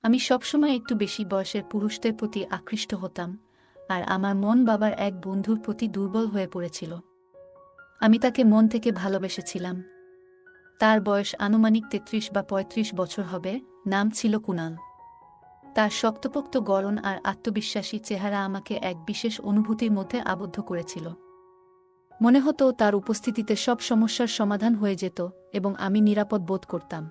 আমি সবসময় একটু বেশি বয়সের পুরুষদের প্রতি আকৃষ্ট হতাম, আর আমার মন বাবার এক বন্ধুর প্রতি দুর্বল হয়ে পড়েছিল। আমি তাকে মন থেকে ভালোবেসেছিলাম। তার বয়স আনুমানিক ৩৩ বা ৩৫ বছর হবে। নাম ছিল কুনাল। তার শক্তপোক্ত গড়ন আর আত্মবিশ্বাসী চেহারা আমাকে এক বিশেষ অনুভূতির মধ্যে আবদ্ধ করেছিল। মনে হতো তার উপস্থিতিতে সব সমস্যার সমাধান হয়ে যেত এবং আমি নিরাপদ বোধ করতাম।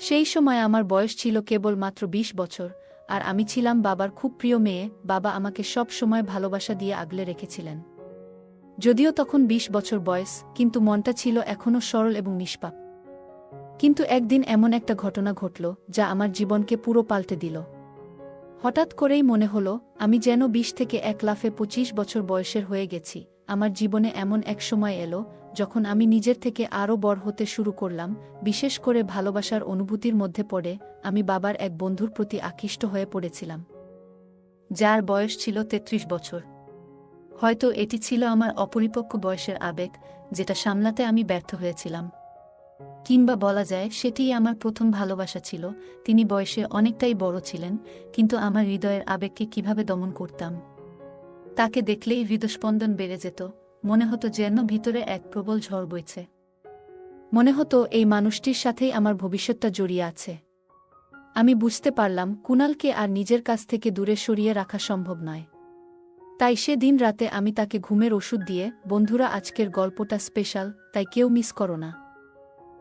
সেই সময় আমার বয়স ছিল কেবল মাত্র ২০ বছর, আর আমি ছিলাম বাবার খুব প্রিয় মেয়ে। বাবা আমাকে সব সময় ভালোবাসা দিয়ে আগলে রেখেছিলেন। যদিও তখন ২০ বছর বয়স, কিন্তু মনটা ছিল এখনও সরল এবং নিষ্পাপ। কিন্তু একদিন এমন একটা ঘটনা ঘটল যা আমার জীবনকে পুরো পাল্টে দিল। হঠাৎ করেই মনে হলো আমি যেন ২০ থেকে এক লাফে ২৫ বছর বয়সের হয়ে গেছি। আমার জীবনে এমন এক সময় এলো যখন আমি নিজের থেকে আরও বড় হতে শুরু করলাম, বিশেষ করে ভালোবাসার অনুভূতির মধ্যে পড়ে আমি বাবার এক বন্ধুর প্রতি আকৃষ্ট হয়ে পড়েছিলাম, যার বয়স ছিল ৩৩ বছর। হয়তো এটি ছিল আমার অপরিপক্ক বয়সের আবেগ, যেটা সামলাতে আমি ব্যর্থ হয়েছিলাম। কিংবা বলা যায় সেটিই আমার প্রথম ভালোবাসা ছিল। তিনি বয়সে অনেকটাই বড় ছিলেন, কিন্তু আমার হৃদয়ের আবেগকে কিভাবে দমন করতাম। তাকে দেখলেই হৃদস্পন্দন বেড়ে যেত। মনে হতো যেন ভিতরে এক প্রবল ঝড় বইছে। মনে হতো এই মানুষটির সাথেই আমার ভবিষ্যৎটা জড়িয়ে আছে। আমি বুঝতে পারলাম কুনালকে আর নিজের কাছ থেকে দূরে সরিয়ে রাখা সম্ভব নয়। তাই সে দিন রাতে আমি তাকে ঘুমের ওষুধ দিয়ে, বন্ধুরা আজকের গল্পটা স্পেশাল, তাই কেউ মিস করো না।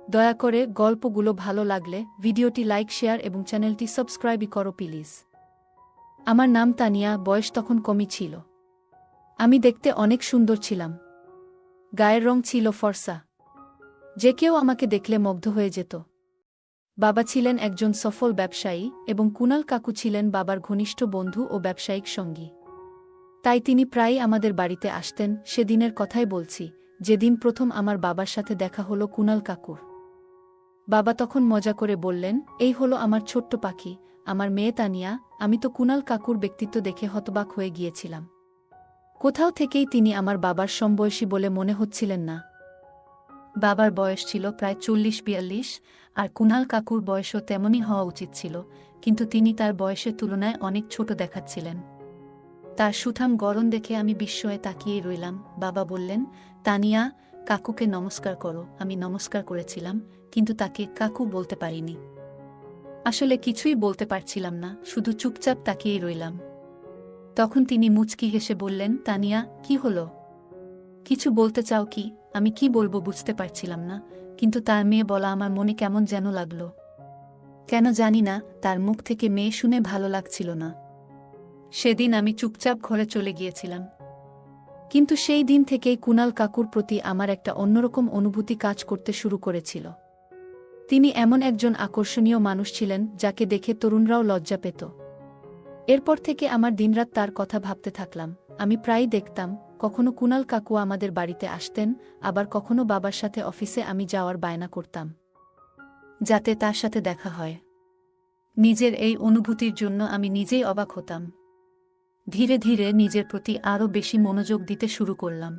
দয়া করে গল্পগুলো ভালো লাগলে ভিডিওটি লাইক, শেয়ার এবং চ্যানেলটি সাবস্ক্রাইবই করো প্লিজ। আমার নাম তানিয়া, বয়স তখন কমই ছিল। আমি দেখতে অনেক সুন্দর ছিলাম। গায়ের রং ছিল ফর্সা। যে কেউ আমাকে দেখলে মুগ্ধ হয়ে যেত। বাবা ছিলেন একজন সফল ব্যবসায়ী এবং কুনাল কাকু ছিলেন বাবার ঘনিষ্ঠ বন্ধু ও ব্যবসায়িক সঙ্গী। তাই তিনি প্রায়ই আমাদের বাড়িতে আসতেন। সেদিনের কথাই বলছি, যেদিন প্রথম আমার বাবার সাথে দেখা হলো কুনাল কাকুর। বাবা তখন মজা করে বললেন, এই হলো আমার ছোট্ট পাখি, আমার মেয়ে তানিয়া। আমি তো কুনাল কাকুর ব্যক্তিত্ব দেখে হতবাক হয়ে গিয়েছিলাম। কোথাও থেকেই তিনি আমার বাবার সমবয়সী বলে মনে হচ্ছিলেন না। বাবার বয়স ছিল প্রায় ৪০-৪২, আর কুনাল কাকুর বয়সও তেমনই হওয়া উচিত ছিল, কিন্তু তিনি তার বয়সের তুলনায় অনেক ছোট দেখাচ্ছিলেন। তার সুঠাম গড়ন দেখে আমি বিস্ময়ে তাকিয়েই রইলাম। বাবা বললেন, তানিয়া, কাকুকে নমস্কার করো। আমি নমস্কার করেছিলাম, কিন্তু তাকে কাকু বলতে পারিনি। আসলে কিছুই বলতে পারছিলাম না, শুধু চুপচাপ তাকিয়েই রইলাম। তখন তিনি মুচকি হেসে বললেন, তানিয়া, কি হলো? কিছু বলতে চাও কি? আমি কি বলবো বুঝতে পারছিলাম না, কিন্তু তার মেয়ে বলা আমার মনে কেমন যেন লাগলো। কেন জানি না, তার মুখ থেকে মেয়ে শুনে ভালো লাগছিল না। সেদিন আমি চুপচাপ ঘরে চলে গিয়েছিলাম। কিন্তু সেই দিন থেকেই কুনাল কাকুর প্রতি আমার একটা অন্যরকম অনুভূতি কাজ করতে শুরু করেছিল। তিনি এমন একজন আকর্ষণীয় মানুষ ছিলেন যাকে দেখে তরুণরাও লজ্জা পেত। এরপর থেকে আমার দিনরাত তার কথা ভাবতে থাকলাম। আমি প্রায়ই দেখতাম, কখনো কুনাল কাকু আমাদের বাড়িতে আসতেন, আবার কখনো বাবার সাথে অফিসে আমি যাওয়ার বায়না করতাম, যাতে তার সাথে দেখা হয়। নিজের এই অনুভূতির জন্য আমি নিজেই অবাক হতাম। ধীরে ধীরে নিজের প্রতি আরও বেশি মনোযোগ দিতে শুরু করলাম।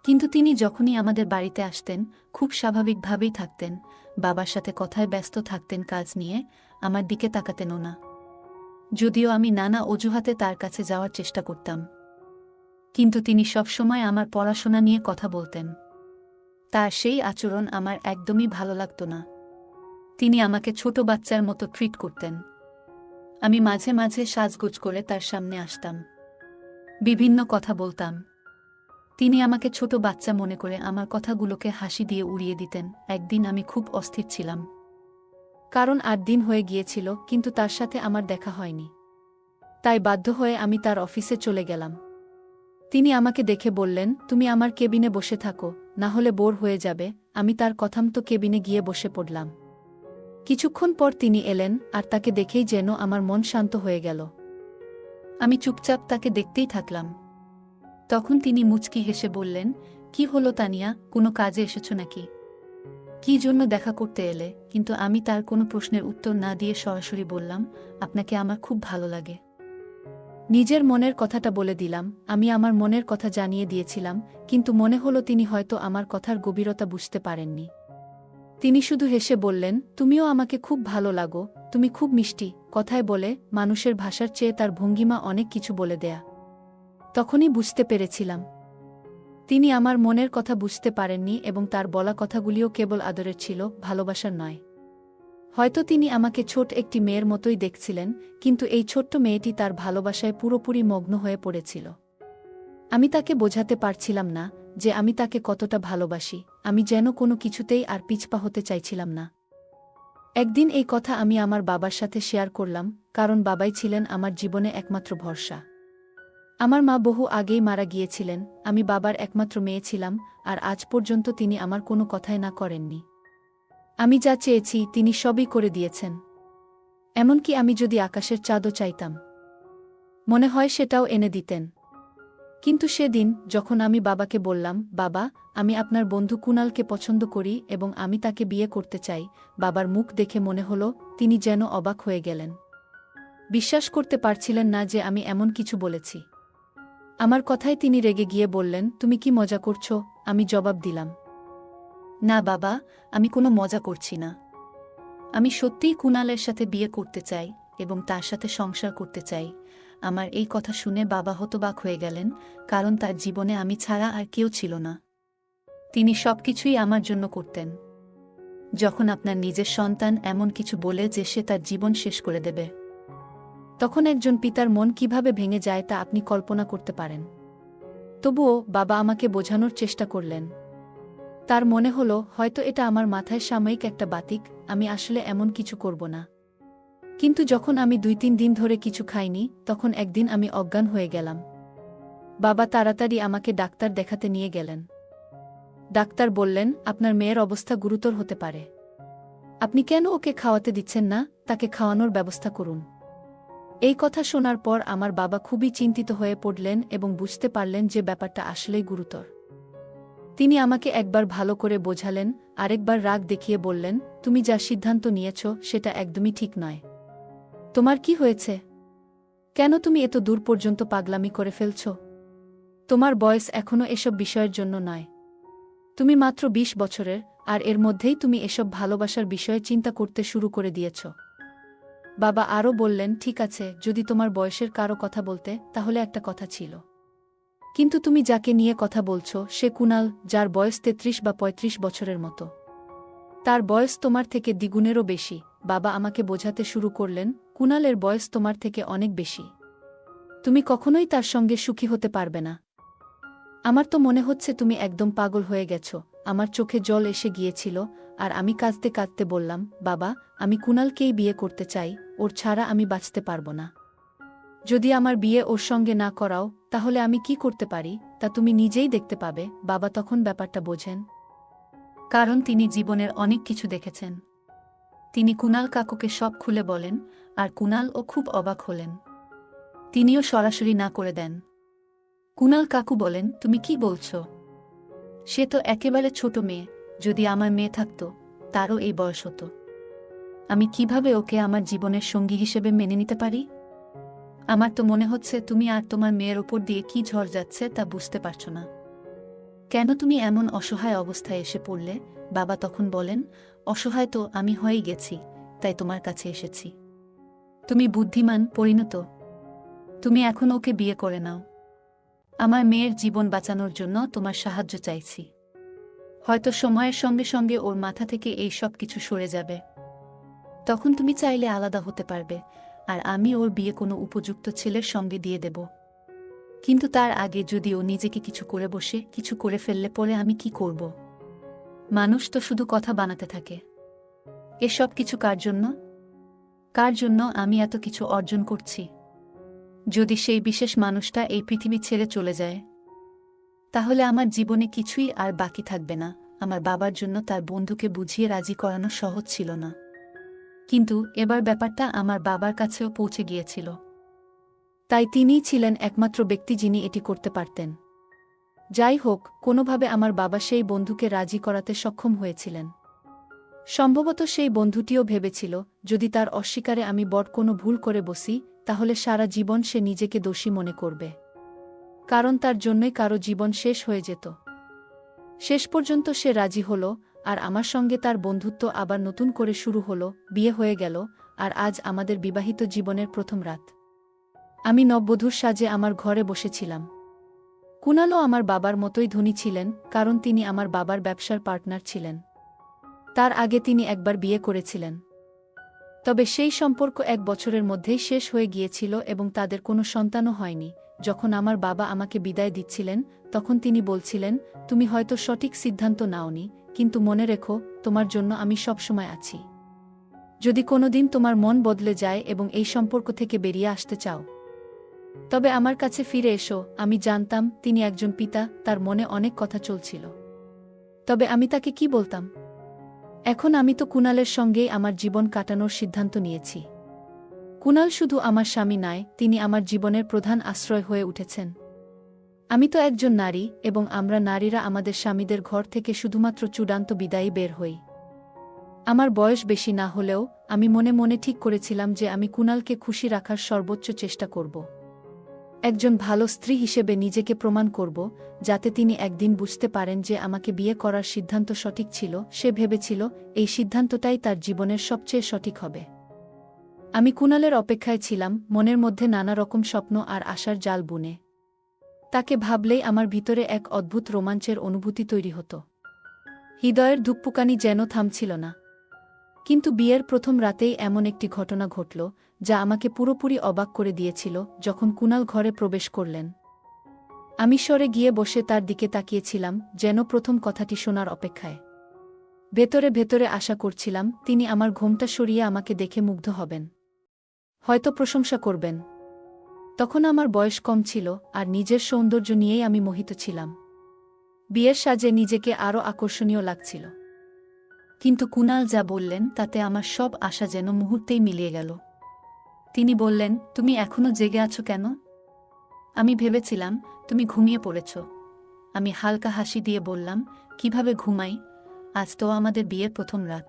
কিন্তু তিনি যখনই আমাদের বাড়িতে আসতেন, খুব স্বাভাবিকভাবেই থাকতেন। বাবার সাথে কথায় ব্যস্ত থাকতেন, কাজ নিয়ে আমার দিকে তাকাতেনও না। যদিও আমি নানা অজুহাতে তার কাছে যাওয়ার চেষ্টা করতাম, কিন্তু তিনি সবসময় আমার পড়াশোনা নিয়ে কথা বলতেন। তার সেই আচরণ আমার একদমই ভালো লাগত না। তিনি আমাকে ছোট বাচ্চার মতো ট্রিট করতেন। আমি মাঝে মাঝে সাজগোজ করে তার সামনে আসতাম, বিভিন্ন কথা বলতাম। তিনি আমাকে ছোট বাচ্চা মনে করে আমার কথাগুলোকে হাসি দিয়ে উড়িয়ে দিতেন। একদিন আমি খুব অস্থির ছিলাম, কারণ ৮ দিন হয়ে গিয়েছিল কিন্তু তার সাথে আমার দেখা হয়নি। তাই বাধ্য হয়ে আমি তার অফিসে চলে গেলাম। তিনি আমাকে দেখে বললেন, তুমি আমার কেবিনে বসে থাকো, না হলে বোর হয়ে যাবে। আমি তার কথামতো কেবিনে গিয়ে বসে পড়লাম। কিছুক্ষণ পর তিনি এলেন, আর তাকে দেখেই যেন আমার মন শান্ত হয়ে গেল। আমি চুপচাপ তাকে দেখতেই থাকলাম। তখন তিনি মুচকি হেসে বললেন, কি হলো তানিয়া, কোনো কাজে এসেছো নাকি? কি জন্য দেখা করতে এলে? কিন্তু আমি তার কোনো প্রশ্নের উত্তর না দিয়ে সরাসরি বললাম, আপনাকে আমার খুব ভালো লাগে। নিজের মনের কথাটা বলে দিলাম। আমি আমার মনের কথা জানিয়ে দিয়েছিলাম, কিন্তু মনে হলো তিনি হয়তো আমার কথার গভীরতা বুঝতে পারেননি। তিনি শুধু হেসে বললেন, তুমিও আমাকে খুব ভালো লাগো। তুমি খুব মিষ্টি, কথায় বলে মানুষের ভাষার চেয়ে তার ভঙ্গিমা অনেক কিছু বলে দেয়া। তখনই বুঝতে পেরেছিলাম তিনি আমার মনের কথা বুঝতে পারেননি এবং তার বলা কথাগুলিও কেবল আদরের ছিল, ভালোবাসার নয়। হয়তো তিনি আমাকে ছোট একটি মেয়ের মতোই দেখছিলেন, কিন্তু এই ছোট্ট মেয়েটি তার ভালোবাসায় পুরোপুরি মগ্ন হয়ে পড়েছিল। আমি তাকে বোঝাতে পারছিলাম না যে আমি তাকে কতটা ভালোবাসি, আমি যেন কোনো কিছুতেই আর পিছপা হতে চাইছিলাম না। একদিন এই কথা আমি আমার বাবার সাথে শেয়ার করলাম, কারণ বাবাই ছিলেন আমার জীবনে একমাত্র ভরসা। আমার মা বহু আগেই মারা গিয়েছিলেন, আমি বাবার একমাত্র মেয়ে ছিলাম, আর আজ পর্যন্ত তিনি আমার কোনো কথাই না করেননি। আমি যা চেয়েছি তিনি সবই করে দিয়েছেন। এমনকি আমি যদি আকাশের চাঁদও চাইতাম, মনে হয় সেটাও এনে দিতেন। কিন্তু সেদিন যখন আমি বাবাকে বললাম, বাবা, আমি আপনার বন্ধু কুনালকে পছন্দ করি এবং আমি তাকে বিয়ে করতে চাই, বাবার মুখ দেখে মনে হলো তিনি যেন অবাক হয়ে গেলেন। বিশ্বাস করতে পারছিলেন না যে আমি এমন কিছু বলেছি। আমার কথায় তিনি রেগে গিয়ে বললেন, তুমি কি মজা করছো? আমি জবাব দিলাম, না বাবা, আমি কোনো মজা করছি না। আমি সত্যিই কুনালের সাথে বিয়ে করতে চাই এবং তার সাথে সংসার করতে চাই। আমার এই কথা শুনে বাবা হতবাক হয়ে গেলেন, কারণ তার জীবনে আমি ছাড়া আর কেউ ছিল না। তিনি সবকিছুই আমার জন্য করতেন। যখন আপনার নিজের সন্তান এমন কিছু বলে যে সে তার জীবন শেষ করে দেবে, তখন একজন পিতার মন কিভাবে ভেঙে যায় তা আপনি কল্পনা করতে পারেন। তবুও বাবা আমাকে বোঝানোর চেষ্টা করলেন। তার মনে হলো হয়তো এটা আমার মাথায় সাময়িক একটা বাতিক, আমি আসলে এমন কিছু করব না। কিন্তু যখন আমি 2-3 দিন ধরে কিছু খাইনি, তখন একদিন আমি অজ্ঞান হয়ে গেলাম। বাবা তাড়াতাড়ি আমাকে ডাক্তার দেখাতে নিয়ে গেলেন। ডাক্তার বললেন, আপনার মেয়ের অবস্থা গুরুতর হতে পারে। আপনি কেন ওকে খাওয়াতে দিচ্ছেন না? তাকে খাওয়ানোর ব্যবস্থা করুন। এই কথা শোনার পর আমার বাবা খুবই চিন্তিত হয়ে পড়লেন এবং বুঝতে পারলেন যে ব্যাপারটা আসলেই গুরুতর। তিনি আমাকে একবার ভালো করে বোঝালেন, আরেকবার রাগ দেখিয়ে বললেন, তুমি যা সিদ্ধান্ত নিয়েছ সেটা একদমই ঠিক নয়। তোমার কি হয়েছে? কেন তুমি এত দূর পর্যন্ত পাগলামি করে ফেলছ? তোমার বয়স এখনো এসব বিষয়ের জন্য নয়। তুমি মাত্র 20 বছরের, আর এর মধ্যেই তুমি এসব ভালোবাসার বিষয়ে চিন্তা করতে শুরু করে দিয়েছ। বাবা আরও বললেন, ঠিক আছে, যদি তোমার বয়সের কারো কথা বলতে, তাহলে একটা কথা ছিল। কিন্তু তুমি যাকে নিয়ে কথা বলছ সে কুনাল, যার বয়স 33 বা 35 বছরের মতো। তার বয়স তোমার থেকে দ্বিগুণেরও বেশি। বাবা আমাকে বোঝাতে শুরু করলেন, কুনালের বয়স তোমার থেকে অনেক বেশি। তুমি কখনোই তার সঙ্গে সুখী হতে পারবে না। আমার তো মনে হচ্ছে তুমি একদম পাগল হয়ে গেছ। আমার চোখে জল এসে গিয়েছিল, আর আমি কাঁদতে কাঁদতে বললাম, বাবা, আমি কুনালকেই বিয়ে করতে চাই, ওর ছাড়া আমি বাঁচতে পারবো না। যদি আমার বিয়ে ওর সঙ্গে না করাও, তাহলে আমি কি করতে পারি তা তুমি নিজেই দেখতে পাবে। বাবা তখন ব্যাপারটা বোঝেন, কারণ তিনি জীবনের অনেক কিছু দেখেছেন। তিনি কুনাল কাকুকে সব খুলে বলেন, আর কুনালও খুব অবাক হলেন। তিনিও সরাসরি না করে দেন। কুনাল কাকু বলেন, তুমি কি বলছো? সে তো একেবারে ছোট মেয়ে, যদি আমার মেয়ে থাকতো তারও এই বয়স হতো। আমি কিভাবে ওকে আমার জীবনের সঙ্গী হিসেবে মেনে নিতে পারি? আমার তো মনে হচ্ছে তুমি আর তোমার মেয়ের ওপর দিয়ে কি ঝড় যাচ্ছে তা বুঝতে পারছ না। কেন তুমি এমন অসহায় অবস্থায় এসে পড়লে? বাবা তখন বলেন, অসহায় তো আমি হয়েই গেছি, তাই তোমার কাছে এসেছি। তুমি বুদ্ধিমান, পরিণত, তুমি এখন ওকে বিয়ে করে নাও। আমার মেয়ের জীবন বাঁচানোর জন্য তোমার সাহায্য চাইছি। হয়তো সময়ের সঙ্গে সঙ্গে ওর মাথা থেকে এই সব কিছু সরে যাবে। তখন তুমি চাইলে আলাদা হতে পারবে, আর আমি ওর বিয়ে কোনো উপযুক্ত ছেলের সঙ্গে দিয়ে দেব। কিন্তু তার আগে যদি ও নিজেকে কিছু করে বসে, কিছু করে ফেললে পরে আমি কি করব? মানুষ তো শুধু কথা বানাতে থাকে। এসব কিছু কার জন্য? কার জন্য আমি এত কিছু অর্জন করছি? যদি সেই বিশেষ মানুষটা এই পৃথিবী ছেড়ে চলে যায়, তাহলে আমার জীবনে কিছুই আর বাকি থাকবে না। আমার বাবার জন্য তার বন্ধুকে বুঝিয়ে রাজি করানো সহজ ছিল না, কিন্তু এবার ব্যাপারটা আমার বাবার কাছেও পৌঁছে গিয়েছিল। তাই তিনিই ছিলেন একমাত্র ব্যক্তি যিনি এটি করতে পারতেন। যাই হোক, কোনোভাবে আমার বাবা সেই বন্ধুকে রাজি করাতে সক্ষম হয়েছিলেন। সম্ভবত সেই বন্ধুটিও ভেবেছিল, যদি তার অস্বীকারে আমি বড় কোনো ভুল করে বসি, তাহলে সারা জীবন সে নিজেকে দোষী মনে করবে, কারণ তার জন্যই কারো জীবন শেষ হয়ে যেত। শেষ পর্যন্ত সে রাজি হল, আর আমার সঙ্গে তার বন্ধুত্ব আবার নতুন করে শুরু হল, বিয়ে হয়ে গেল, আর আজ আমাদের বিবাহিত জীবনের প্রথম রাত। আমি নববধূর সাজে আমার ঘরে বসেছিলাম। কুণালও আমার বাবার মতোই ধনী ছিলেন, কারণ তিনি আমার বাবার ব্যবসার পার্টনার ছিলেন। তার আগে তিনি একবার বিয়ে করেছিলেন। তবে সেই সম্পর্ক 1 বছরের মধ্যেই শেষ হয়ে গিয়েছিল এবং তাদের কোনো সন্তানও হয়নি। যখন আমার বাবা আমাকে বিদায় দিচ্ছিলেন, তখন তিনি বলছিলেন, তুমি হয়তো সঠিক সিদ্ধান্ত নাওনি, কিন্তু মনে রেখো, তোমার জন্য আমি সবসময় আছি। যদি কোনোদিন তোমার মন বদলে যায় এবং এই সম্পর্ক থেকে বেরিয়ে আসতে চাও, তবে আমার কাছে ফিরে এসো। আমি জানতাম তিনি একজন পিতা, তার মনে অনেক কথা চলছিল। তবে আমি তাকে কি বলতাম? এখন আমি তো কুণালের সঙ্গেই আমার জীবন কাটানোর সিদ্ধান্ত নিয়েছি। কুণাল শুধু আমার স্বামী নয়, তিনি আমার জীবনের প্রধান আশ্রয় হয়ে উঠেছেন। আমি তো একজন নারী, এবং আমরা নারীরা আমাদের স্বামীদের ঘর থেকে শুধুমাত্র চূড়ান্ত বিদায়ী বের হই। আমার বয়স বেশি না হলেও আমি মনে মনে ঠিক করেছিলাম যে আমি কুণালকে খুশি রাখার সর্বোচ্চ চেষ্টা করব। একজন ভালো স্ত্রী হিসেবে নিজেকে প্রমাণ করব, যাতে তিনি একদিন বুঝতে পারেন যে আমাকে বিয়ে করার সিদ্ধান্ত সঠিক ছিল। সে ভেবেছিল এই সিদ্ধান্তটাই তার জীবনের সবচেয়ে সঠিক হবে। আমি কুণালের অপেক্ষায় ছিলাম, মনের মধ্যে নানা রকম স্বপ্ন আর আশার জাল বুনে। তাকে ভাবলেই আমার ভিতরে এক অদ্ভুত রোমাঞ্চের অনুভূতি তৈরি হতো। হৃদয়ের ধুকপুকানি যেন থামছিল না। কিন্তু বিয়ের প্রথম রাতেই এমন একটি ঘটনা ঘটল, যা আমাকে পুরোপুরি অবাক করে দিয়েছিল। যখন কুণাল ঘরে প্রবেশ করলেন, আমি সরে গিয়ে বসে তার দিকে তাকিয়েছিলাম, যেন প্রথম কথাটি শোনার অপেক্ষায়। ভেতরে ভেতরে আশা করছিলাম তিনি আমার ঘোমটা সরিয়ে আমাকে দেখে মুগ্ধ হবেন, হয়তো প্রশংসা করবেন। তখন আমার বয়স কম ছিল, আর নিজের সৌন্দর্য নিয়েই আমি মোহিত ছিলাম। বিয়ের সাজে নিজেকে আরও আকর্ষণীয় লাগছিল। কিন্তু কুণাল যা বললেন তাতে আমার সব আশা যেন মুহূর্তেই মিলিয়ে গেল। তিনি বললেন, তুমি এখনো জেগে আছো কেন? আমি ভেবেছিলাম তুমি ঘুমিয়ে পড়েছ। আমি হালকা হাসি দিয়ে বললাম, কিভাবে ঘুমাই? আজ তো আমাদের বিয়ের প্রথম রাত।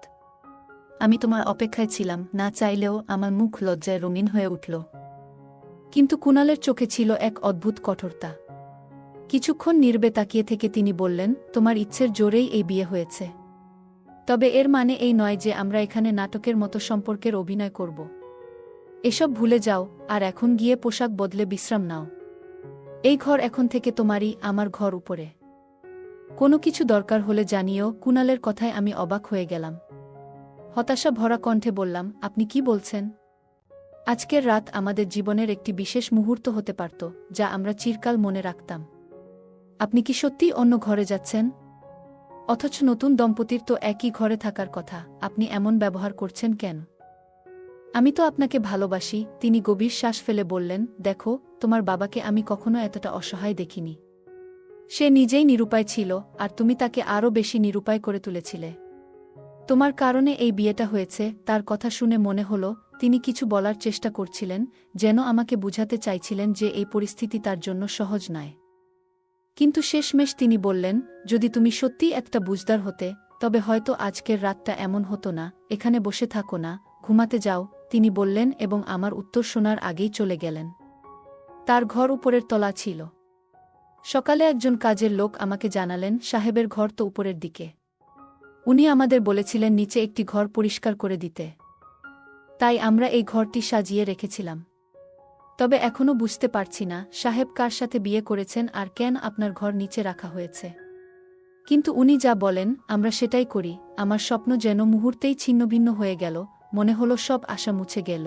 আমি তোমার অপেক্ষায় ছিলাম, না চাইলেও। আমার মুখ লজ্জায় রঙিন হয়ে উঠল। কিন্তু কুণালের চোখে ছিল এক অদ্ভুত কঠোরতা। কিছুক্ষণ নীরবে তাকিয়ে থেকে তিনি বললেন, তোমার ইচ্ছের জোরেই এই বিয়ে হয়েছে। তবে এর মানে এই নয় যে আমরা এখানে নাটকের মতো সম্পর্কের অভিনয় করব। এসব ভুলে যাও, আর এখন গিয়ে পোশাক বদলে বিশ্রাম নাও। এই ঘর এখন থেকে তোমারই, আমার ঘর উপরে। কোনো কিছু দরকার হলে জানিও। কুণালের কথায় আমি অবাক হয়ে গেলাম। হতাশা ভরা কণ্ঠে বললাম, আপনি কি বলছেন? আজকের রাত আমাদের জীবনের একটি বিশেষ মুহূর্ত হতে পারত, যা আমরা চিরকাল মনে রাখতাম। আপনি কি সত্যিই অন্য ঘরে যাচ্ছেন? অথচ নতুন দম্পতির তো একই ঘরে থাকার কথা। আপনি এমন ব্যবহার করছেন কেন? আমি তো আপনাকে ভালোবাসি। তিনি গভীর শ্বাস ফেলে বললেন, দেখো, তোমার বাবাকে আমি কখনো এতটা অসহায় দেখিনি। সে নিজেই নিরুপায় ছিল, আর তুমি তাকে আরও বেশি নিরুপায় করে তুলেছিলে। তোমার কারণে এই বিয়েটা হয়েছে। তার কথা শুনে মনে হলো তিনি কিছু বলার চেষ্টা করছিলেন, যেন আমাকে বুঝাতে চাইছিলেন যে এই পরিস্থিতি তার জন্য সহজ নয়। কিন্তু শেষমেশ তিনি বললেন, যদি তুমি সত্যিই একটা বুঝদার হতে, তবে হয়তো আজকের রাতটা এমন হতো না। এখানে বসে থাকো না, ঘুমাতে যাও, তিনি বললেন, এবং আমার উত্তর শোনার আগেই চলে গেলেন। তার ঘর উপরের তলা ছিল। সকালে একজন কাজের লোক আমাকে জানালেন, সাহেবের ঘর তো উপরের দিকে। উনি আমাদের বলেছিলেন নিচে একটি ঘর পরিষ্কার করে দিতে। তাই আমরা এই ঘরটি সাজিয়ে রেখেছিলাম। তবে এখনও বুঝতে পারছি না সাহেব কার সাথে বিয়ে করেছেন আর কেন আপনার ঘর নিচে রাখা হয়েছে। কিন্তু উনি যা বলেন আমরা সেটাই করি। আমার স্বপ্ন যেন মুহূর্তেই ছিন্নভিন্ন হয়ে গেল। মনে হলো সব আশা মুছে গেল।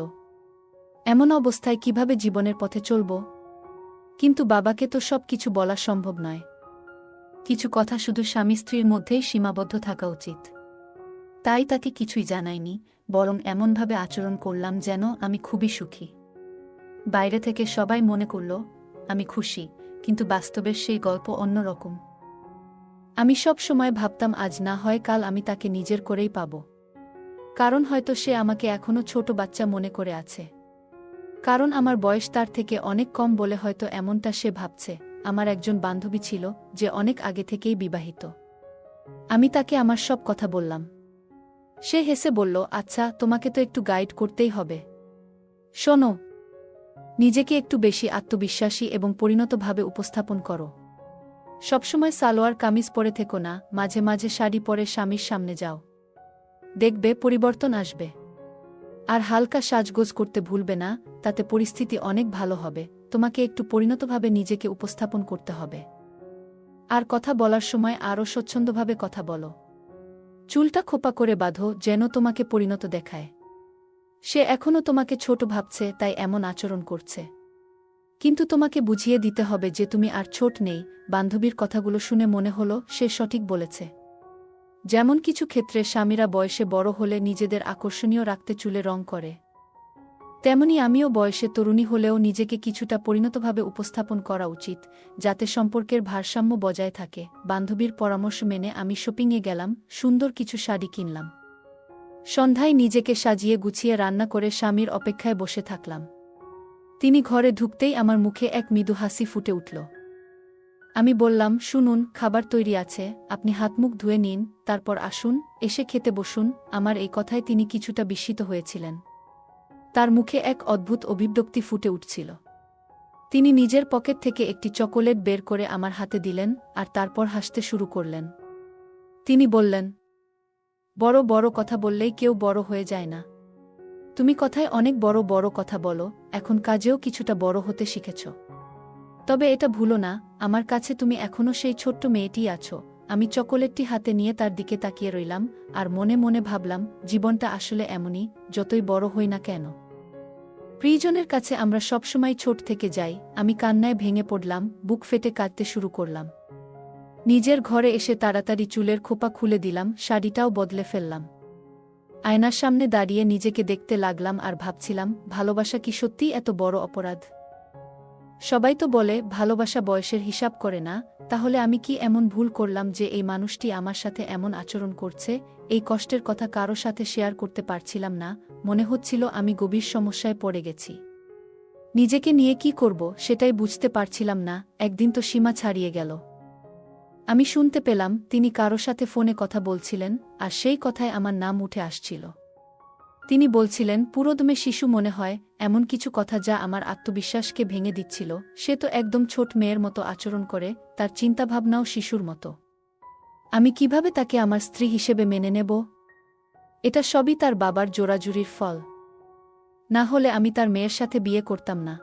এমন অবস্থায় কিভাবে জীবনের পথে চলব? কিন্তু বাবাকে তো সব কিছু বলা সম্ভব নয়। কিছু কথা শুধু স্বামী স্ত্রীর মধ্যেই সীমাবদ্ধ থাকা উচিত। তাই তাকে কিছুই জানাইনি, বরং এমনভাবে আচরণ করলাম যেন আমি খুবই সুখী। বাইরে থেকে সবাই মনে করল আমি খুশি, কিন্তু বাস্তবের সেই গল্প অন্যরকম। আমি সব সময় ভাবতাম আজ না হয় কাল আমি তাকে নিজের করেই পাব। কারণ হয়তো সে আমাকে এখনো ছোট বাচ্চা মনে করে আছে। কারণ আমার বয়স তার থেকে অনেক কম বলে হয়তো এমনটা সে ভাবছে। আমার একজন বান্ধবী ছিল যে অনেক আগে থেকেই বিবাহিত। আমি তাকে আমার সব কথা বললাম। সে হেসে বলল, আচ্ছা, তোমাকে তো একটু গাইড করতেই হবে। শোনো, নিজেকে একটু বেশি আত্মবিশ্বাসী এবং পরিণতভাবে উপস্থাপন করো। সবসময় সালোয়ার কামিজ পরে থেকো না, মাঝে মাঝে শাড়ি পরে স্বামীর সামনে যাও। দেখবে পরিবর্তন আসবে। আর হালকা সাজগোজ করতে ভুলবে না, তাতে পরিস্থিতি অনেক ভালো হবে। তোমাকে একটু পরিণতভাবে নিজেকে উপস্থাপন করতে হবে। আর কথা বলার সময় আরও স্বচ্ছন্দভাবে কথা বলো। চুলটা খোপা করে বাঁধো, যেন তোমাকে পরিণত দেখায়। সে এখনও তোমাকে ছোট ভাবছে, তাই এমন আচরণ করছে। কিন্তু তোমাকে বুঝিয়ে দিতে হবে যে তুমি আর ছোট নেই। বান্ধবীর কথাগুলো শুনে মনে হলো সে সঠিক বলেছে। যেমন কিছু ক্ষেত্রে স্বামীরা বয়সে বড় হলে নিজেদের আকর্ষণীয় রাখতে চুলে রং করে, তেমনি আমিও বয়সে তরুণী হলেও নিজেকে কিছুটা পরিণতভাবে উপস্থাপন করা উচিত, যাতে সম্পর্কের ভারসাম্য বজায় থাকে। বান্ধবীর পরামর্শ মেনে আমি শপিংয়ে গেলাম, সুন্দর কিছু শাড়ি কিনলাম। সন্ধ্যায় নিজেকে সাজিয়ে গুছিয়ে রান্না করে স্বামীর অপেক্ষায় বসে থাকলাম। তিনি ঘরে ঢুকতেই আমার মুখে এক মৃদু হাসি ফুটে উঠল। আমি বললাম, শুনুন, খাবার তৈরি আছে, আপনি হাতমুখ ধুয়ে নিন, তারপর আসুন, এসে খেতে বসুন। আমার এই কথায় তিনি কিছুটা বিস্মিত হয়েছিলেন। তার মুখে এক অদ্ভুত অভিব্যক্তি ফুটে উঠছিল। তিনি নিজের পকেট থেকে একটি চকোলেট বের করে আমার হাতে দিলেন, আর তারপর হাসতে শুরু করলেন। তিনি বললেন, বড় বড় কথা বললেই কেউ বড় হয়ে যায় না। তুমি কথায় অনেক বড় বড় কথা বলো, এখন কাজেও কিছুটা বড় হতে শিখেছ। তবে এটা ভুলো না, আমার কাছে তুমি এখনও সেই ছোট্ট মেয়েটিই আছো। আমি চকোলেটটি হাতে নিয়ে তার দিকে তাকিয়ে রইলাম, আর মনে মনে ভাবলাম, জীবনটা আসলে এমনই, যতই বড় হই না কেন। প্রিয়জনের কাছে আমরা সবসময় ছোট থেকে যাই। আমি কান্নায় ভেঙে পড়লাম, বুক ফেটে কাঁদতে শুরু করলাম। নিজের ঘরে এসে তাড়াতাড়ি চুলের খোপা খুলে দিলাম, শাড়িটাও বদলে ফেললাম। আয়নার সামনে দাঁড়িয়ে নিজেকে দেখতে লাগলাম আর ভাবছিলাম, ভালোবাসা কি সত্যিই এত বড় অপরাধ? সবাই তো বলে ভালোবাসা বয়সের হিসাব করে না, তাহলে আমি কি এমন ভুল করলাম যে এই মানুষটি আমার সাথে এমন আচরণ করছে? এই কষ্টের কথা কারো সাথে শেয়ার করতে পারছিলাম না, মনে হচ্ছিল আমি গভীর সমস্যায় পড়ে গেছি। নিজেকে নিয়ে কি করব সেটাই বুঝতে পারছিলাম না। একদিন তো সীমা ছাড়িয়ে গেল। আমি শুনতে পেলাম তিনি কারো সাথে ফোনে কথা বলছিলেন, আর সেই কথায় আমার নাম উঠে আসছিল। তিনি বলছিলেন, পুরোদমে শিশু মনে হয়, এমন কিছু কথা যা আমার আত্মবিশ্বাসকে ভেঙে দিচ্ছিল। সে তো একদম ছোট মেয়ের মতো আচরণ করে, তার চিন্তাভাবনাও শিশুর মতো। আমি কিভাবে তাকে আমার স্ত্রী হিসেবে মেনে নেব? এটা সবই তার বাবার জোরাজুরির ফল। না হলে আমি তার মেয়ের সাথে বিয়ে করতাম না।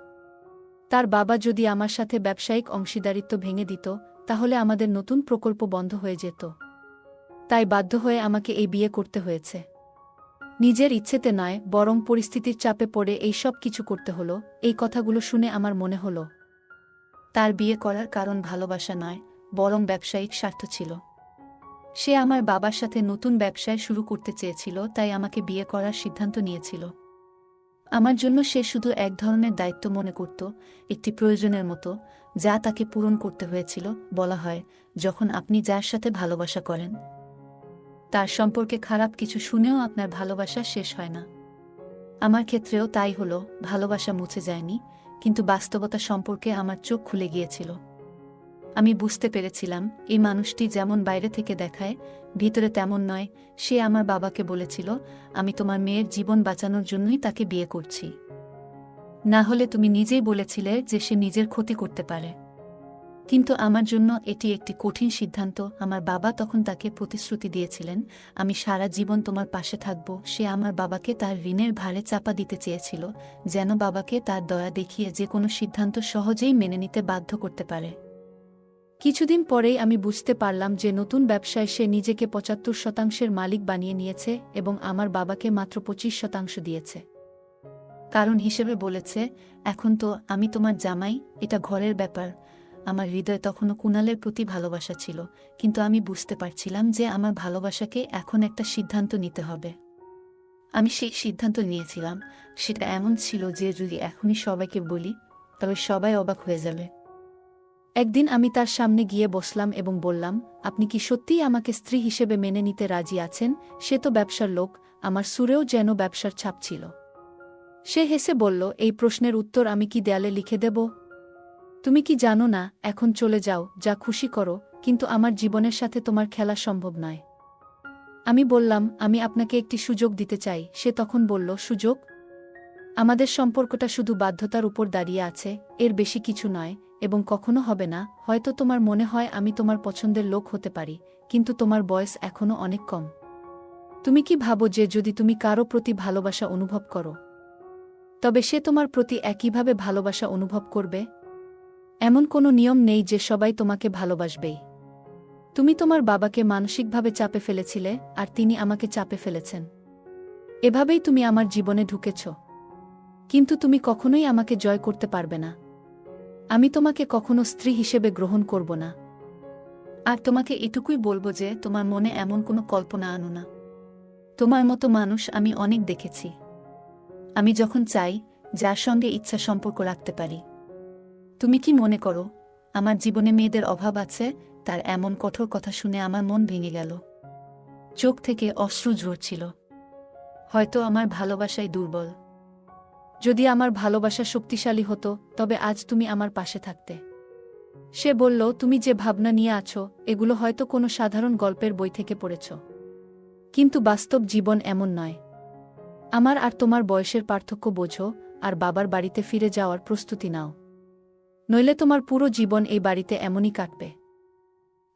তার বাবা যদি আমার সাথে ব্যবসায়িক অংশীদারিত্ব ভেঙে দিত, তাহলে আমাদের নতুন প্রকল্প বন্ধ হয়ে যেত। তাই বাধ্য হয়ে আমাকে এই বিয়ে করতে হয়েছে। নিজের ইচ্ছেতে নয়, বরং পরিস্থিতির চাপে পড়ে এই সব কিছু করতে হলো। এই কথাগুলো শুনে আমার মনে হলো, তার বিয়ে করার কারণ ভালোবাসা নয়, বরং ব্যবসায়িক স্বার্থ ছিল। সে আমার বাবার সাথে নতুন ব্যবসায় শুরু করতে চেয়েছিল, তাই আমাকে বিয়ে করার সিদ্ধান্ত নিয়েছিল। আমার জন্য সে শুধু এক ধরনের দায়িত্ব মনে করত, একটি প্রয়োজনের মতো, যা তাকে পূরণ করতে হয়েছিল। বলা হয়, যখন আপনি যার সাথে ভালোবাসা করেন, তার সম্পর্কে খারাপ কিছু শুনেও আপনার ভালোবাসা শেষ হয় না। আমার ক্ষেত্রেও তাই হলো, ভালোবাসা মুছে যায়নি, কিন্তু বাস্তবতা সম্পর্কে আমার চোখ খুলে গিয়েছিল। আমি বুঝতে পেরেছিলাম, এই মানুষটি যেমন বাইরে থেকে দেখায়, ভিতরে তেমন নয়। সে আমার বাবাকে বলেছিল, আমি তোমার মেয়ের জীবন বাঁচানোর জন্যই তাকে বিয়ে করছি। না হলে তুমি নিজেই বলেছিলে যে সে নিজের ক্ষতি করতে পারে। কিন্তু আমার জন্য এটি একটি কঠিন সিদ্ধান্ত। আমার বাবা তখন তাকে প্রতিশ্রুতি দিয়েছিলেন, আমি সারা জীবন তোমার পাশে থাকব। সে আমার বাবাকে তার ঋণের ভারে চাপা দিতে চেয়েছিল, যেন বাবাকে তার দয়া দেখিয়ে যে কোনো সিদ্ধান্ত সহজেই মেনে নিতে বাধ্য করতে পারে। কিছুদিন পরেই আমি বুঝতে পারলাম যে নতুন ব্যবসায় সে নিজেকে ৭৫% মালিক বানিয়ে নিয়েছে এবং আমার বাবাকে মাত্র ২৫% দিয়েছে। কারণ হিসেবে বলেছে, এখন তো আমি তোমার জামাই, এটা ঘরের ব্যাপার। আমার হৃদয়ে তখনও কুণালের প্রতি ভালোবাসা ছিল, কিন্তু আমি বুঝতে পারছিলাম যে আমার ভালোবাসাকে এখন একটা সিদ্ধান্ত নিতে হবে। আমি সেই সিদ্ধান্ত নিয়েছিলাম। সেটা এমন ছিল যে যদি এখনই সবাইকে বলি, তবে সবাই অবাক হয়ে যাবে। একদিন আমি তার সামনে গিয়ে বসলাম এবং বললাম, আপনি কি সত্যিই আমাকে স্ত্রী হিসেবে মেনে নিতে রাজি আছেন? সে তো ব্যবসার লোক। আমার সুরেও যেন ব্যবসার ছাপ ছিল। সে হেসে বলল, এই প্রশ্নের উত্তর আমি কি দেয়ালে লিখে দেব? তুমি কি জানো না, এখন চলে যাও, যা খুশি করো, কিন্তু আমার জীবনের সাথে তোমার খেলা সম্ভব নয়। আমি বললাম, আমি আপনাকে একটি সুযোগ দিতে চাই। সে তখন বলল, সুযোগ? আমাদের সম্পর্কটা শুধু বাধ্যতার উপর দাঁড়িয়ে আছে, এর বেশি কিছু নয়, এবং কখনো হবে না। হয়তো তোমার মনে হয় আমি তোমার পছন্দের লোক হতে পারি, কিন্তু তোমার বয়স এখনও অনেক কম। তুমি কি ভাবো যে যদি তুমি কারো প্রতি ভালোবাসা অনুভব করো তবে সে তোমার প্রতি একইভাবে ভালোবাসা অনুভব করবে? এমন কোনো নিয়ম নেই যে সবাই তোমাকে ভালোবাসবেই। তুমি তোমার বাবাকে মানসিকভাবে চাপে ফেলেছিলে, আর তিনি আমাকে চাপে ফেলেছেন। এভাবেই তুমি আমার জীবনে ঢুকেছ। কিন্তু তুমি কখনোই আমাকে জয় করতে পারবে না। আমি তোমাকে কখনো স্ত্রী হিসেবে গ্রহণ করব না। আর তোমাকে এটুকুই বলবো যে তোমার মনে এমন কোনো কল্পনা আনো না। তোমার মতো মানুষ আমি অনেক দেখেছি। আমি যখন চাই, যার সঙ্গে ইচ্ছা সম্পর্ক রাখতে পারি। তুমি কি মনে করো আমার জীবনে মেয়েদের অভাব আছে? তার এমন কঠোর কথা শুনে আমার মন ভেঙে গেল। চোখ থেকে অশ্রু ঝরছিল। হয়তো আমার ভালোবাসাই দুর্বল। যদি আমার ভালোবাসা শক্তিশালী হতো তবে আজ তুমি আমার পাশে থাকতে। সে বলল, তুমি যে ভাবনা নিয়ে আছো এগুলো হয়তো কোনো সাধারণ গল্পের বই থেকে পড়েছ। কিন্তু বাস্তব জীবন এমন নয়। আমার আর তোমার বয়সের পার্থক্য বোঝো, আর বাবার বাড়িতে ফিরে যাওয়ার প্রস্তুতি নাও। নইলে তোমার পুরো জীবন এই বাড়িতে এমনই কাটবে।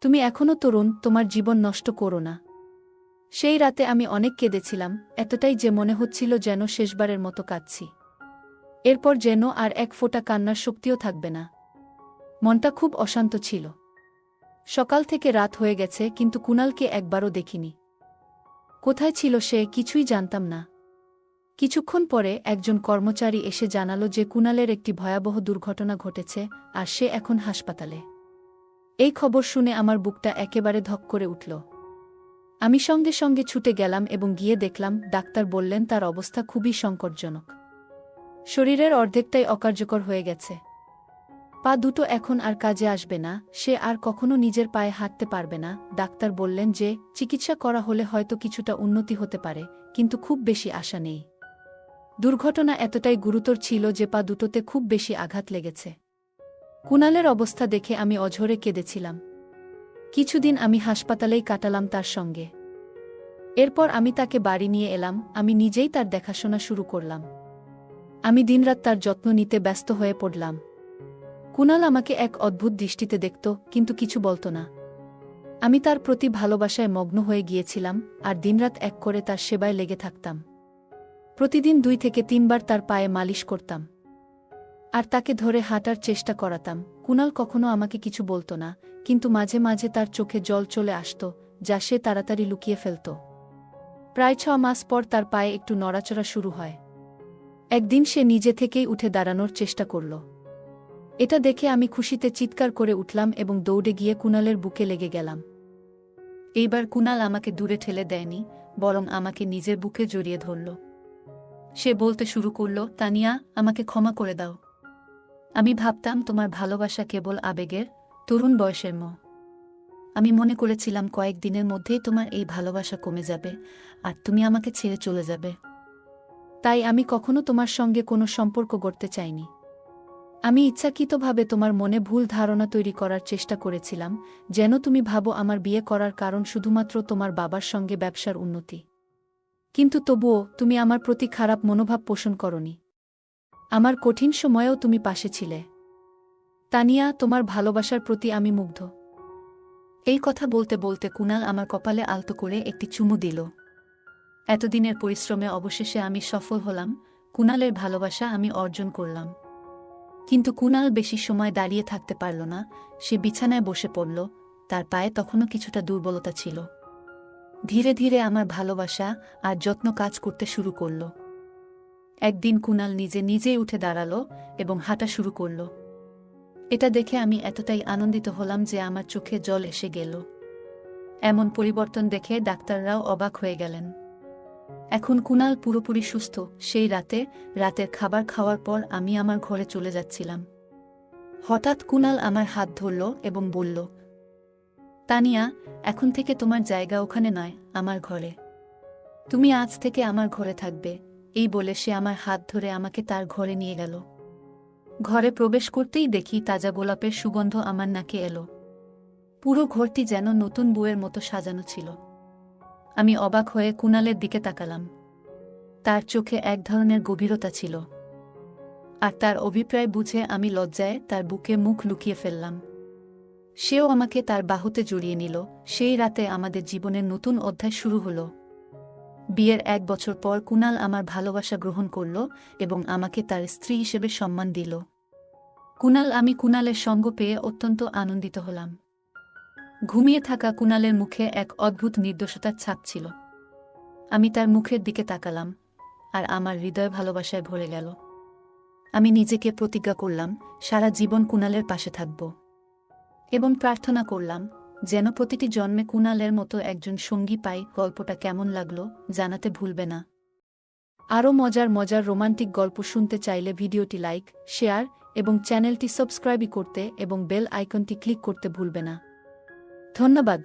তুমি এখনও তরুণ, তোমার জীবন নষ্ট করো না। সেই রাতে আমি অনেক কেঁদেছিলাম, এতটাই যে মনে হচ্ছিল যেন শেষবারের মতো কাঁদছি। এরপর যেন আর এক ফোঁটা কান্নার শক্তিও থাকবে না। মনটা খুব অশান্ত ছিল। সকাল থেকে রাত হয়ে গেছে, কিন্তু কুণালকে একবারও দেখিনি। কোথায় ছিল সে কিছুই জানতাম না। কিছুক্ষণ পরে একজন কর্মচারী এসে জানালো যে কুণালের একটি ভয়াবহ দুর্ঘটনা ঘটেছে, আর সে এখন হাসপাতালে। এই খবর শুনে আমার বুকটা একেবারে ধক করে উঠল। আমি সঙ্গে সঙ্গে ছুটে গেলাম এবং গিয়ে দেখলাম ডাক্তার বললেন তার অবস্থা খুবই সংকটজনক। শরীরের অর্ধেকটাই অকার্যকর হয়ে গেছে। পা দুটো এখন আর কাজে আসবে না, সে আর কখনো নিজের পায়ে হাঁটতে পারবে না। ডাক্তার বললেন যে চিকিৎসা করা হলে হয়তো কিছুটা উন্নতি হতে পারে, কিন্তু খুব বেশি আশা নেই। দুর্ঘটনা এতটাই গুরুতর ছিল যে পা দুটোতে খুব বেশি আঘাত লেগেছে। কুণালের অবস্থা দেখে আমি অঝরে কেঁদেছিলাম। কিছুদিন আমি হাসপাতালেই কাটালাম তার সঙ্গে। এরপর আমি তাকে বাড়ি নিয়ে এলাম, আমি নিজেই তার দেখাশোনা শুরু করলাম। আমি দিনরাত তার যত্ন নিতে ব্যস্ত হয়ে পড়লাম। কুণাল আমাকে এক অদ্ভুত দৃষ্টিতে দেখত, কিন্তু কিছু বলত না। আমি তার প্রতি ভালোবাসায় মগ্ন হয়ে গিয়েছিলাম, আর দিনরাত এক করে তার সেবায় লেগে থাকতাম। প্রতিদিন 2 থেকে 3 বার তার পায়ে মালিশ করতাম, আর তাকে ধরে হাঁটার চেষ্টা করাতাম। কুণাল কখনো আমাকে কিছু বলত না, কিন্তু মাঝে মাঝে তার চোখে জল চলে আসত, যা সে তাড়াতাড়ি লুকিয়ে ফেলত। প্রায় 6 মাস পর তার পায়ে একটু নড়াচড়া শুরু হয়। একদিন সে নিজে থেকেই উঠে দাঁড়ানোর চেষ্টা করল। এটা দেখে আমি খুশিতে চিৎকার করে উঠলাম এবং দৌড়ে গিয়ে কুণালের বুকে লেগে গেলাম। এইবার কুণাল আমাকে দূরে ঠেলে দেয়নি, বরং আমাকে নিজের বুকে জড়িয়ে ধরল। সে বলতে শুরু করল, তানিয়া, আমাকে ক্ষমা করে দাও। আমি ভাবতাম তোমার ভালোবাসা কেবল আবেগের, তরুণ বয়সের মোহ। আমি মনে করেছিলাম কয়েকদিনের মধ্যেই তোমার এই ভালোবাসা কমে যাবে, আর তুমি আমাকে ছেড়ে চলে যাবে। তাই আমি কখনো তোমার সঙ্গে কোনো সম্পর্ক গড়তে চাইনি। আমি ইচ্ছাকৃতভাবে তোমার মনে ভুল ধারণা তৈরি করার চেষ্টা করেছিলাম, যেন তুমি ভাবো আমার বিয়ে করার কারণ শুধুমাত্র তোমার বাবার সঙ্গে ব্যবসার উন্নতি। কিন্তু তবুও তুমি আমার প্রতি খারাপ মনোভাব পোষণ করনি। আমার কঠিন সময়েও তুমি পাশে ছিলে। তানিয়া, তোমার ভালোবাসার প্রতি আমি মুগ্ধ। এই কথা বলতে বলতে কুণাল আমার কপালে আলতো করে একটি চুমু দিল। এতদিনের পরিশ্রমে অবশেষে আমি সফল হলাম, কুণালের ভালোবাসা আমি অর্জন করলাম। কিন্তু কুণাল বেশি সময় দাঁড়িয়ে থাকতে পারল না, সে বিছানায় বসে পড়ল। তার পায়ে তখনও কিছুটা দুর্বলতা ছিল। ধীরে ধীরে আমার ভালোবাসা আর যত্ন কাজ করতে শুরু করল। একদিন কুণাল নিজে নিজেই উঠে দাঁড়াল এবং হাঁটা শুরু করল। এটা দেখে আমি এতটাই আনন্দিত হলাম যে আমার চোখে জল এসে গেল। এমন পরিবর্তন দেখে ডাক্তাররাও অবাক হয়ে গেলেন। এখন কুণাল পুরোপুরি সুস্থ। সেই রাতের খাবার খাওয়ার পর আমি আমার ঘরে চলে যাচ্ছিলাম। হঠাৎ কুণাল আমার হাত ধরল এবং বলল, তানিয়া, এখন থেকে তোমার জায়গা ওখানে নয়, আমার ঘরে। তুমি আজ থেকে আমার ঘরে থাকবে। এই বলে সে আমার হাত ধরে আমাকে তার ঘরে নিয়ে গেল। ঘরে প্রবেশ করতেই দেখি তাজা গোলাপের সুগন্ধ আমার নাকে এলো। পুরো ঘরটি যেন নতুন বউয়ের মতো সাজানো ছিল। আমি অবাক হয়ে কুণালের দিকে তাকালাম। তার চোখে এক ধরনের গভীরতা ছিল, আর তার অভিপ্রায় বুঝে আমি লজ্জায় তার বুকে মুখ লুকিয়ে ফেললাম। সেও আমাকে তার বাহুতে জড়িয়ে নিল। সেই রাতে আমাদের জীবনের নতুন অধ্যায় শুরু হলো। বিয়ের 1 বছর পর কুনাল আমার ভালোবাসা গ্রহণ করল এবং আমাকে তার স্ত্রী হিসেবে সম্মান দিল। আমি কুনালের সঙ্গ পেয়ে অত্যন্ত আনন্দিত হলাম। ঘুমিয়ে থাকা কুনালের মুখে এক অদ্ভুত নির্দোষতার ছাপ ছিল। আমি তার মুখের দিকে তাকালাম, আর আমার হৃদয় ভালোবাসায় ভরে গেল। আমি নিজেকে প্রতিজ্ঞা করলাম সারা জীবন কুনালের পাশে থাকব এবং প্রার্থনা করলাম যেন প্রতিটি জন্মে কুনালের মতো একজন সঙ্গী পাই। গল্পটা কেমন লাগলো জানাতে ভুলবে না। আরও মজার মজার রোমান্টিক গল্প শুনতে চাইলে ভিডিওটি লাইক, শেয়ার এবং চ্যানেলটি সাবস্ক্রাইব করতে এবং বেল আইকনটি ক্লিক করতে ভুলবে না। ধন্যবাদ।